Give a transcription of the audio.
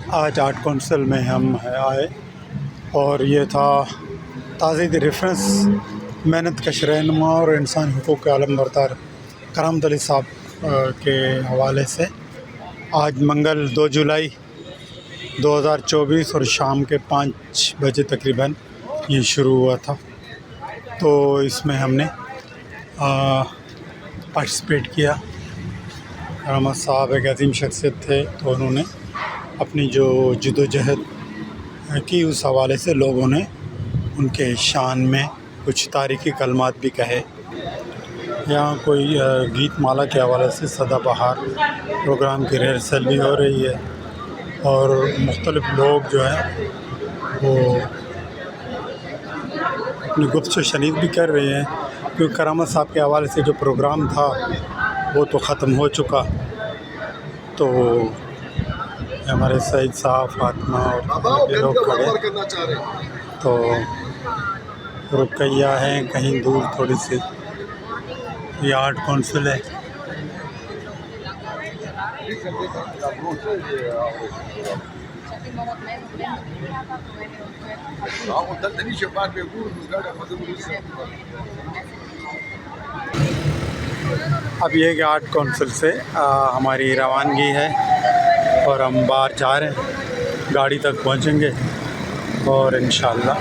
आज art council में हम आए और ये था ताज़ीद रेफरेंस मेहनत कश रहनुमा और इंसान हुकूक़ के आलम बरदार करामत अली साहब के हवाले से। आज मंगल 2 जुलाई 2024 और शाम के 5 बजे तकरीबन ये शुरू हुआ था। तो इसमें हमने पार्टिसिपेट किया। करामत साहब एक अजीम शख्सियत थे, तो उन्होंने अपनी जो जद्दोजहद की उस हवाले से लोगों ने उनके शान में कुछ तारीख़ी कलमात भी कहे। यहाँ कोई गीत माला के हवाले से सदाबहार प्रोग्राम की रिहर्सल भी हो रही है और मुख्तलिफ़ लोग जो हैं वो अपनी गुफ्तगू शनीद भी कर रहे हैं, क्योंकि करामत साहब के हवाले से जो प्रोग्राम था वो तो ख़त्म हो चुका। तो हमारे सईद साहब, फातिमा और लोग खड़े, तो रुकैया हैं कहीं दूर थोड़ी सी। ये आर्ट काउंसिल है। अब ये कि आर्ट काउंसिल से हमारी रवानगी है और हम बाहर जा रहे हैं, गाड़ी तक पहुंचेंगे और इंशाअल्लाह